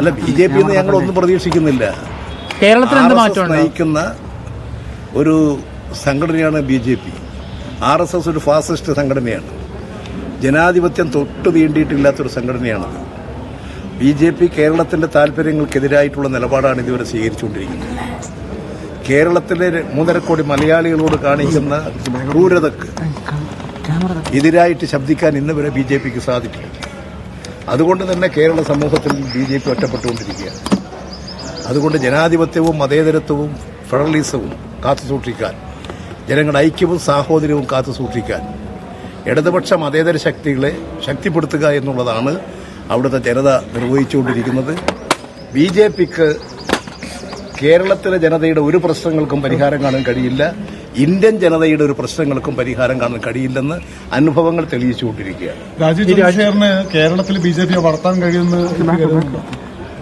അല്ല, BJP ഞങ്ങളൊന്നും പ്രതീക്ഷിക്കുന്നില്ല. കേരളത്തിൽ എന്ത് മാറ്റം നയിക്കുന്ന ഒരു സംഘടനയാണ് BJP. RSS ഒരു ഫാസിസ്റ്റ് സംഘടനയാണ്. ജനാധിപത്യം തൊട്ട് തീണ്ടിയിട്ടില്ലാത്തൊരു സംഘടനയാണത്. BJP കേരളത്തിന്റെ താല്പര്യങ്ങൾക്കെതിരായിട്ടുള്ള നിലപാടാണ് ഇതുവരെ സ്വീകരിച്ചുകൊണ്ടിരിക്കുന്നത്. കേരളത്തിലെ 3.5 കോടി മലയാളികളോട് കാണിക്കുന്ന ക്രൂരതക്ക് എതിരായിട്ട് ശബ്ദിക്കാൻ ഇന്ന് വരെ BJPക്ക് സാധിക്കും. അതുകൊണ്ട് തന്നെ കേരള സമൂഹത്തിൽ BJP ഒറ്റപ്പെട്ടുകൊണ്ടിരിക്കുകയാണ്. അതുകൊണ്ട് ജനാധിപത്യവും മതേതരത്വവും ഫെഡറലിസവും കാത്തുസൂക്ഷിക്കാൻ, ജനങ്ങളുടെ ഐക്യവും സാഹോദര്യവും കാത്തുസൂക്ഷിക്കാൻ ഇടതുപക്ഷ മതേതര ശക്തികളെ ശക്തിപ്പെടുത്തുക എന്നുള്ളതാണ് അവിടുത്തെ ജനത നിർവഹിച്ചുകൊണ്ടിരിക്കുന്നത്. BJPക്ക് കേരളത്തിലെ ജനതയുടെ ഒരു പ്രശ്നങ്ങൾക്കും പരിഹാരം കാണാൻ കഴിയില്ല. ഇന്ത്യൻ ജനതയുടെ ഒരു പ്രശ്നങ്ങൾക്കും പരിഹാരം കാണാൻ കഴിയില്ലെന്ന് അനുഭവങ്ങൾ തെളിയിച്ചുകൊണ്ടിരിക്കുകയാണ്. കേരളത്തിൽ BJP വളർത്താൻ കഴിയുന്ന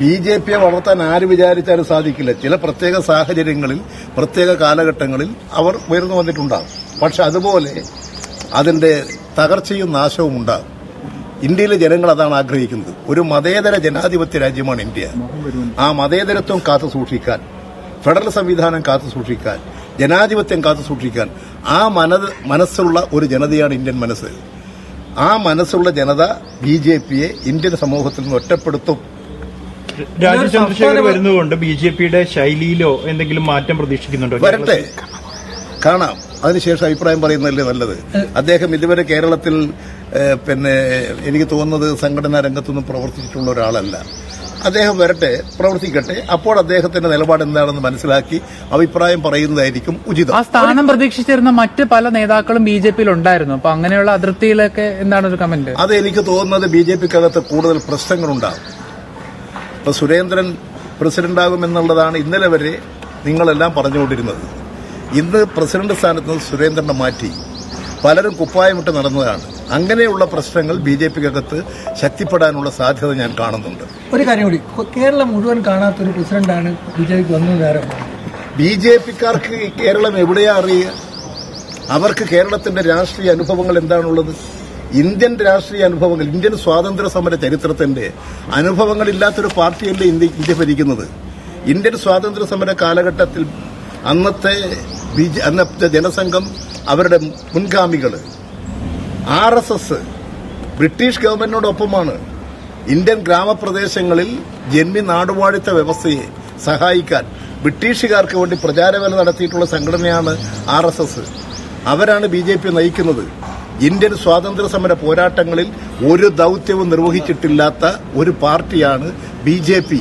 BJPയെ വളർത്താൻ ആര് വിചാരിച്ചാലും സാധിക്കില്ല. ചില പ്രത്യേക സാഹചര്യങ്ങളിൽ, പ്രത്യേക കാലഘട്ടങ്ങളിൽ അവർ ഉയർന്നു വന്നിട്ടുണ്ടാകും. പക്ഷെ അതുപോലെ അതിന്റെ തകർച്ചയും നാശവും ഉണ്ടാകും. ഇന്ത്യയിലെ ജനങ്ങൾ അതാണ് ആഗ്രഹിക്കുന്നത്. ഒരു മതേതര ജനാധിപത്യ രാജ്യമാണ് ഇന്ത്യ. ആ മതേതരത്വം കാത്തുസൂക്ഷിക്കാൻ, ഫെഡറൽ സംവിധാനം കാത്തുസൂക്ഷിക്കാൻ, ജനാധിപത്യം കാത്തുസൂക്ഷിക്കാൻ ആ മനസ്സുള്ള ഒരു ജനതയാണ് ഇന്ത്യൻ മനസ്സ്. ആ മനസ്സുള്ള ജനത BJPയെ ഇന്ത്യൻ സമൂഹത്തിൽ നിന്ന് ഒറ്റപ്പെടുത്തും. രാജീവ് ചന്ദ്രശേഖർ വരുന്നതുകൊണ്ട് BJPയുടെ ശൈലിയിലോ എന്തെങ്കിലും മാറ്റം പ്രതീക്ഷിക്കുന്നുണ്ടോ? വരട്ടെ, കാണാം. അതിനുശേഷം അഭിപ്രായം പറയുന്നതല്ലേ നല്ലത്. അദ്ദേഹം ഇതുവരെ കേരളത്തിൽ എനിക്ക് തോന്നുന്നത് സംഘടനാ രംഗത്തൊന്നും പ്രവർത്തിച്ചിട്ടുള്ള ഒരാളല്ല. അദ്ദേഹം വരട്ടെ, പ്രവർത്തിക്കട്ടെ. അപ്പോൾ അദ്ദേഹത്തിന്റെ നിലപാട് എന്താണെന്ന് മനസ്സിലാക്കി അഭിപ്രായം പറയുന്നതായിരിക്കും ഉചിതം. ആ സ്ഥാനം പ്രതീക്ഷിച്ചിരുന്ന മറ്റ് പല നേതാക്കളും BJPയിൽ ഉണ്ടായിരുന്നു. അപ്പൊ അങ്ങനെയുള്ള അതിർത്തിയിലൊക്കെ എന്താണ് ഒരു കമന്റ്? അത് എനിക്ക് തോന്നുന്നത് BJPക്കകത്ത് കൂടുതൽ പ്രശ്നങ്ങളുണ്ടാകും. ഇപ്പൊ സുരേന്ദ്രൻ പ്രസിഡന്റാകുമെന്നുള്ളതാണ് ഇന്നലെ വരെ നിങ്ങളെല്ലാം പറഞ്ഞുകൊണ്ടിരുന്നത്. ഇന്ന് പ്രസിഡന്റ് സ്ഥാനത്ത് നിന്ന് സുരേന്ദ്രനെ മാറ്റി പലരും കുപ്പായമിട്ട് നടന്നതാണ്. അങ്ങനെയുള്ള പ്രശ്നങ്ങൾ BJPക്കകത്ത് ശക്തിപ്പെടാനുള്ള സാധ്യത ഞാൻ കാണുന്നുണ്ട്. ഒരു കാര്യം കൂടി, കേരളം മുഴുവൻ കാണാത്തൊരു പ്രസിഡന്റാണ് BJPക്ക് വന്നത്. BJPക്കാർക്ക് കേരളം എവിടെയാ അറിയുക? അവർക്ക് കേരളത്തിന്റെ രാഷ്ട്രീയ അനുഭവങ്ങൾ എന്താണുള്ളത്? ഇന്ത്യൻ രാഷ്ട്രീയ അനുഭവങ്ങൾ, ഇന്ത്യൻ സ്വാതന്ത്ര്യ സമര ചരിത്രത്തിന്റെ അനുഭവങ്ങളില്ലാത്തൊരു പാർട്ടിയല്ലേ ഇന്ത്യ ഭരിക്കുന്നത്. ഇന്ത്യൻ സ്വാതന്ത്ര്യ സമര കാലഘട്ടത്തിൽ അന്നത്തെ ജനസംഘം, അവരുടെ മുൻഗാമികൾ RSS ബ്രിട്ടീഷ് ഗവൺമെന്റിനോടൊപ്പമാണ്. ഇന്ത്യൻ ഗ്രാമപ്രദേശങ്ങളിൽ ജന്മി നാടുവാഴിത്ത വ്യവസ്ഥയെ സഹായിക്കാൻ ബ്രിട്ടീഷുകാർക്ക് വേണ്ടി പ്രചാരവേല നടത്തിയിട്ടുള്ള സംഘടനയാണ് RSS. അവരാണ് BJP നയിക്കുന്നത്. ഇന്ത്യൻ സ്വാതന്ത്ര്യ സമര പോരാട്ടങ്ങളിൽ ഒരു ദൌത്യവും നിർവഹിച്ചിട്ടില്ലാത്ത ഒരു പാർട്ടിയാണ് BJP.